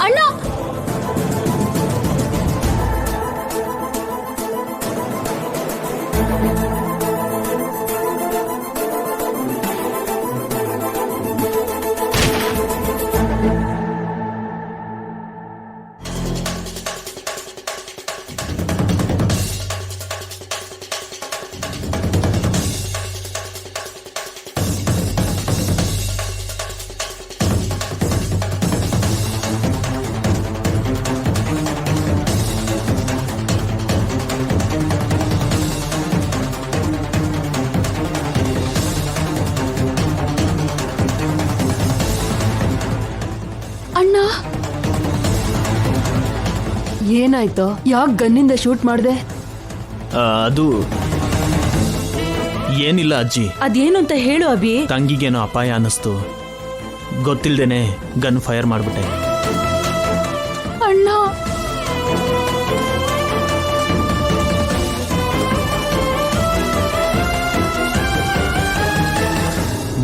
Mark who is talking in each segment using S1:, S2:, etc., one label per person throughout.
S1: ಅಣ್ಣ ಅಣ್ಣ
S2: ಏನಾಯ್ತು? ಯಾಕೆ ಗನ್ನಿಂದ ಶೂಟ್ ಮಾಡ್ದೆ?
S3: ಅದು ಏನಿಲ್ಲ ಅಜ್ಜಿ.
S2: ಅದೇನು ಅಂತ ಹೇಳು ಅಭಿ.
S3: ತಂಗಿಗೇನೋ ಅಪಾಯ ಅನ್ನಿಸ್ತು, ಗೊತ್ತಿಲ್ದೇನೆ ಗನ್ ಫೈರ್ ಮಾಡ್ಬಿಟ್ಟೆ.
S1: ಅಣ್ಣ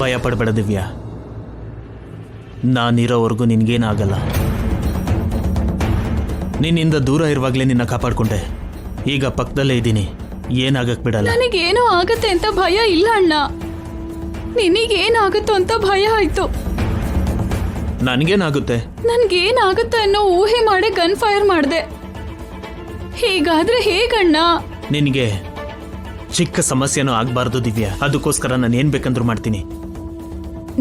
S3: ಭಯ ಪಡಬೇಡ ದಿವ್ಯಾ, ನಾನಿರೋವರೆಗೂ ನಿನ್ಗೇನಾಗಲ್ಲ. ನಿನ್ನಿಂದ ದೂರ ಇರುವಾಗಲೇ ನಿನ್ನ ಕಾಪಾಡ್ಕೊಂಡೆ, ಈಗ ಪಕ್ಕದಲ್ಲೇ ಇದ್ದೀನಿ, ಏನಾಗಕ್ ಬಿಡಲ್ಲ.
S1: ನನಗೇನೋ ಆಗತ್ತೆ ಅಂತ ಭಯ ಇಲ್ಲ ಅಣ್ಣ, ನಿನಗೇನಾಗುತ್ತೋ ಅಂತ ಭಯ ಆಯ್ತು.
S3: ನನಗೇನಾಗುತ್ತೆ?
S1: ನನ್ಗೇನಾಗುತ್ತೆ ಅನ್ನೋ ಊಹೆ ಮಾಡಿ ಗನ್ ಫೈರ್ ಮಾಡಿದೆ. ಹೀಗಾದ್ರೆ ಹೇಗಣ್ಣ?
S3: ನಿನಗೆ ಚಿಕ್ಕ ಸಮಸ್ಯೆನೂ ಆಗ್ಬಾರ್ದು ದಿವ್ಯಾ, ಅದಕ್ಕೋಸ್ಕರ ನಾನು ಏನ್ ಬೇಕಂದ್ರೂ ಮಾಡ್ತೀನಿ.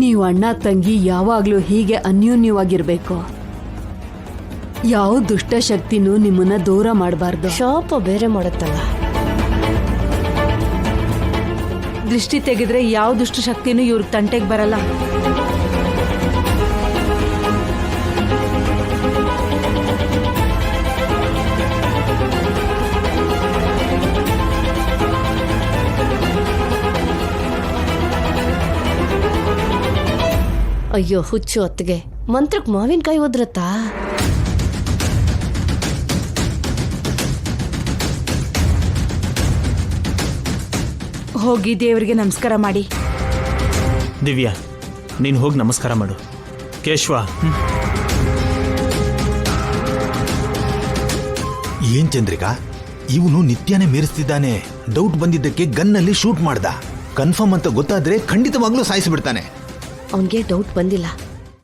S2: ನೀವು ಅಣ್ಣ ತಂಗಿ ಯಾವಾಗ್ಲೂ ಹೀಗೆ ಅನ್ಯೋನ್ಯವಾಗಿರ್ಬೇಕು. ಯಾವ ದುಷ್ಟಶಕ್ತಿನೂ ನಿಮ್ಮನ್ನ ದೂರ ಮಾಡಬಾರ್ದು.
S4: ಶಾಪ ಬೇರೆ ಮಾಡುತ್ತಲ್ಲ.
S2: ದೃಷ್ಟಿ ತೆಗೆದ್ರೆ ಯಾವ ದುಷ್ಟಶಕ್ತಿನೂ ಇವ್ರ ತಂಟೆಗೆ ಬರಲ್ಲ.
S4: ಅಯ್ಯೋ ಹುಚ್ಚು ಹೊತ್ತಿಗೆ ಮಂತ್ರಕ್ ಮಾವಿನಕಾಯಿ ಒದ್ರತ್ತಾ?
S2: ಹೋಗಿ ದೇವರಿಗೆ ನಮಸ್ಕಾರ ಮಾಡಿ.
S3: ದಿವ್ಯಾ, ನೀನು ಹೋಗಿ ನಮಸ್ಕಾರ ಮಾಡು. ಕೇಶವ,
S5: ಏನ್ ಚಂದ್ರಿಕಾ, ಇವನು ನಿತ್ಯನೇ ಮೀರಿಸ್ತಿದ್ದಾನೆ. ಡೌಟ್ ಬಂದಿದ್ದಕ್ಕೆ ಗನ್ನಲ್ಲಿ ಶೂಟ್ ಮಾಡ್ದ. ಕನ್ಫರ್ಮ್ ಅಂತ ಗೊತ್ತಾದ್ರೆ ಖಂಡಿತವಾಗ್ಲೂ ಸಾಯಿಸಿಬಿಡ್ತಾನೆ.
S4: ಅವನ್ಗೆ ಡೌಟ್ ಬಂದಿಲ್ಲ,